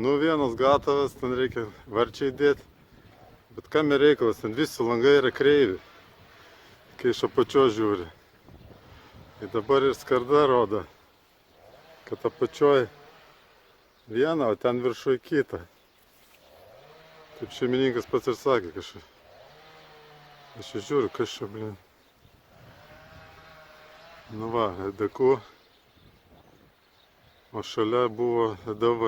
Nu, vienas gatavas, ten reikia varčiai dėti. Bet kam ir reikalas, ten visi langai yra kreivi, kai iš apačios žiūri. Ir dabar ir skarda rodo, kad apačioj vieną, o ten viršuj kitą. Taip šeimininkas pats ir sakė kažkaip. Aš žiūriu, kas čia, blin. Nu va, EDQ. O šalia buvo EDV.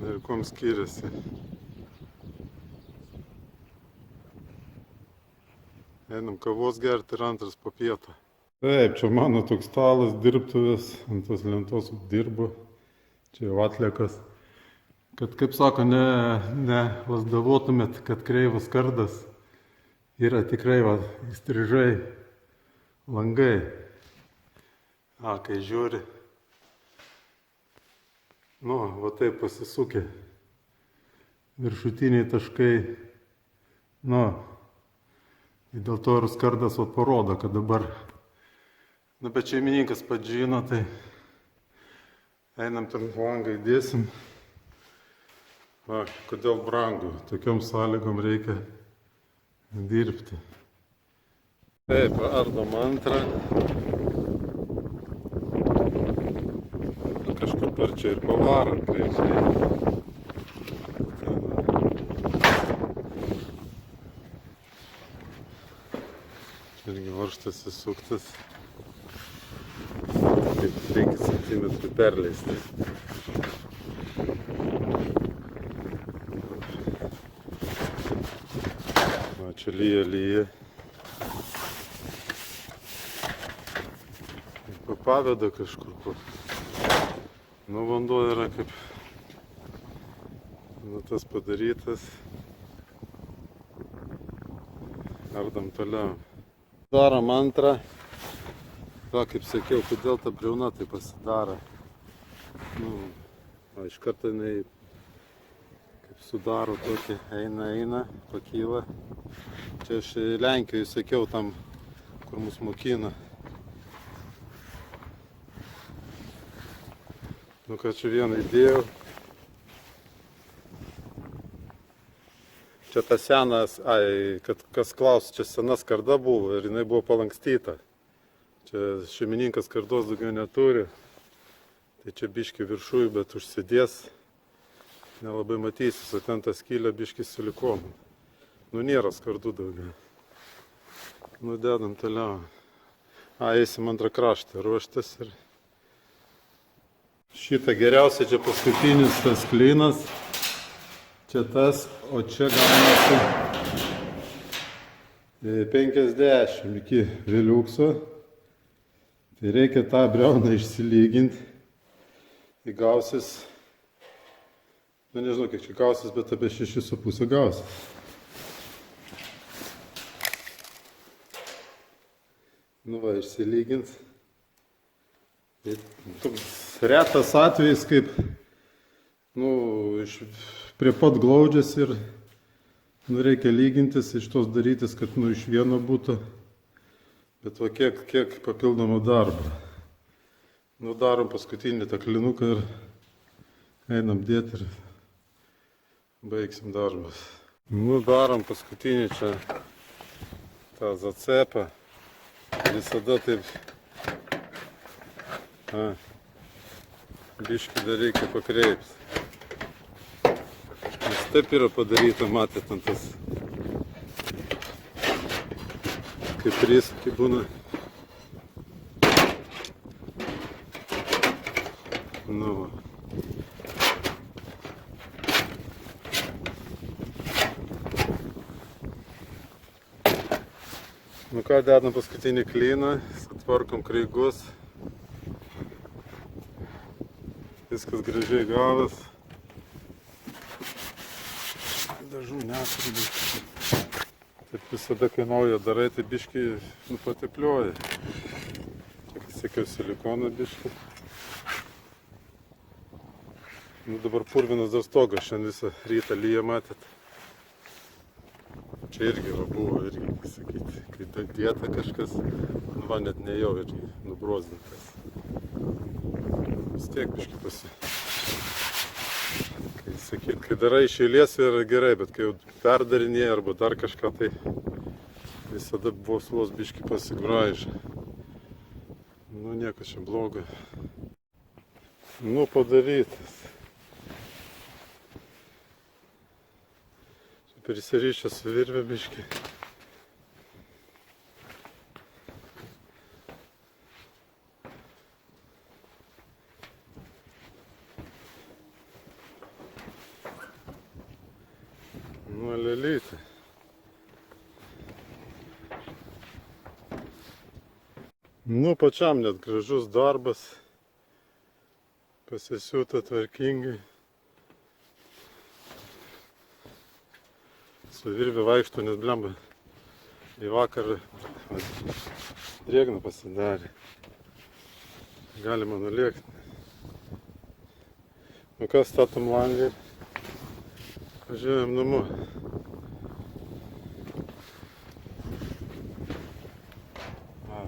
Ir kuom skiriasi. Einam kavos gerti ir antras po pietą. Taip, čia mano toks stalas, dirbtuvės, ant tos lentos dirbu. Čia jau atliekas. Kad, kaip sako, ne lasdavotumėt, kad kreivas kardas yra tikrai va, įstrižai langai. Kai žiūri. Nu, va taip pasisukė. Viršutiniai taškai. Nu, dėl to ir skardas va parodo, kad dabar. Nu, bet šeimininkas pats žino, tai einam per langą įdėsim. Va, kodėl brangu. Tokiom sąlygom reikia dirbti. Taip, ardom antrą. Kažkur per čia ir pavarom greičiai. Čia irgi varžtas įsuktas. Kaip 5 cm perleisti. Va, čia lyja. Paveda kažkur. Nu, vanduo yra kaip tas padarytas. Ardam toliau. Darom antrą. Va, kaip sakiau, kodėl ta briauna tai pasidaro. Nu, iš karto jinai kaip sudaro tokį, eina, pakyla. Čia aš Lenkijoje sakiau tam, kur mus mokina. Nu, ką čia vieną įdėjau. Čia ta senas, kad kas klaus, čia sena skarda buvo ir jinai buvo palankstyta. Čia šeimininkas skardos daugiau neturi. Tai čia biški viršui, bet užsidės. Nelabai matysis, o ten ta skylė biški silikonų. Nu, nėra skardų daugiau. Nu, dedam toliau. Eisim antrą kraštą, ruoštis ir... Šitą geriausia, čia paskutinis tas klynas, čia tas, o čia gaunasi 50 iki viliukso. Tai reikia tą briauną išsilyginti. Tai gausis, nu nežinau kiek čia gausis, bet apie 6,5 gausis. Nu va, išsilygins. Toks retas atvejis, kaip prie pat glaudžias ir reikia lygintis, iš tos darytis, kad iš vieno būtų. Bet va kiek papildomų darbo. Darom paskutinį tą klinuką ir einam dėti ir baigsim darbas. Darom paskutinį čia tą zacepą. Visada taip biškį dar reikia pakreipti. Nes taip yra padaryta, matėt, ant tas kaip prisakį būna. Nu va. Nu ką, dedam paskutinį klyną, sutvarkom kreigus. Viskas gražiai gavęs. Dažų neturiu. Taip visada, kai naują darai, tai biškį pateplioji. Čia sakiau silikoną biškį. Dabar purvinas dar stogas, šiandien visą rytą lyja, matėt. Čia irgi buvo, sakyti, kai dieta kažkas, va net nejau irgi nubrozdintas. Vis tiek biškį Sakyt, kai darai iš eilės yra gerai, bet kai jau perdarinėji arba dar kažką, tai visada vos biškį pasigraižia. Nu nieko čia blogo. Nu padarytas. Prisirišęs su virve biškį. Nu, lelytė. Nu, pačiam net gražus darbas. Pasisiūta tvarkingai. Su virvė vaikšto, nes blemba į vakarą drėgna pasidarė. Galima nulėkti. Nu ką, statom langą ir važiuojam namo.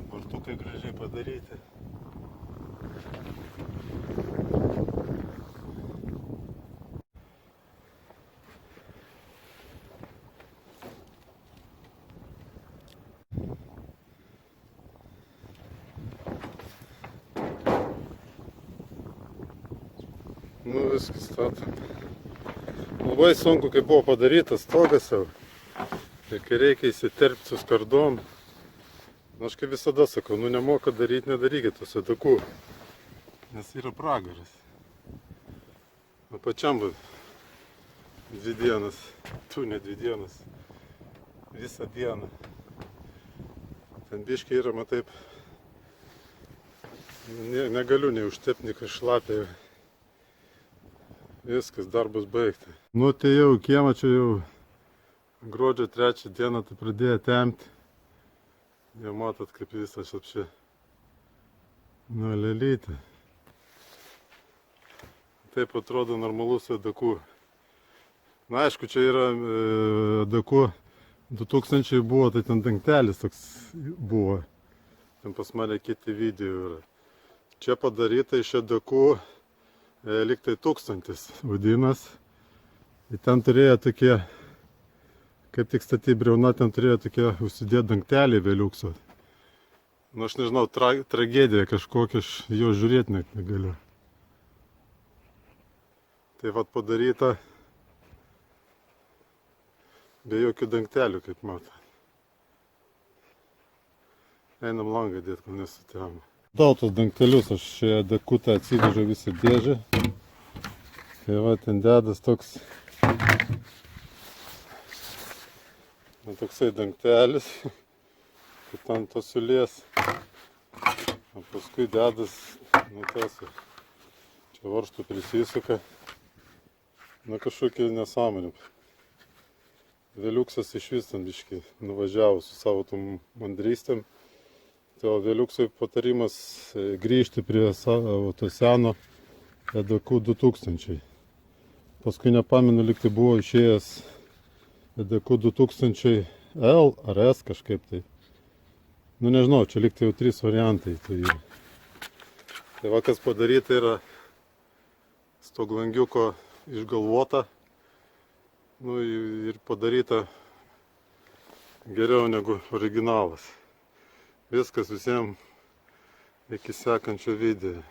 Bortukai gražiai padaryti. Nu viskas statom. Labai sunku, kai buvo padarytas stogas jau. Ir kai reikia įsiterpti su skardom. Nu, aš kaip visada sakau, nu nemoka daryti, nedarykit tų sadakų. Nes yra pragaras. O pačiam 2 dienas, ne 2 dienas, visą dieną. Ten biškiai yra, taip, negaliu nei užtepti, nei šlapia. Viskas, darbas baigta. Nu, atėjau į kiemą, čia jau gruodžio 3 dieną tai pradėjo temti. Jau matot, kaip visas apšė. Nu, lelytė. Taip atrodo normalus adakų. Na, aišku, čia yra adakų 2000 buvo, tai ten dangtelis toks buvo. Ten pas mane kiti video yra. Čia padaryta iš adakų lyg tai 1000 vadinas. Ir ten turėjo tokie, kaip tik statyti briauna, ten turėjo tokie užsidėti dangtelį vėliukso. Nu aš nežinau, tragedija kažkokia, aš jo žiūrėti net negaliu. Tai vat padaryta be jokių dangtelių, kaip mato. Einam langą dėti, kol nesutemo. Dau tos dangtelius, aš čia dakutą atsivežiau visą dėžę. Tai va, ten dedas toks toksai dangtelis, kaip ant tos siūlės. O paskui dedas, nu tas, čia varžtų prisisuka. Na kažkokia nesąmonė. Vėliuksas iš vis ten biškį nuvažiavo su savo tom mandrystėm. Tai Vėliuksui patarimas grįžti prie to seno adakų 2000. Paskui nepamenu, lyg tai buvo išėjęs adakų 2000 L ar S kažkaip tai. Nu nežinau, čia lyg tai jau 3 variantai. Tai va, kas padaryta yra stoglangiuko išgalvota. Nu ir padaryta geriau negu originalas. Viskas, visiems iki sekančio video.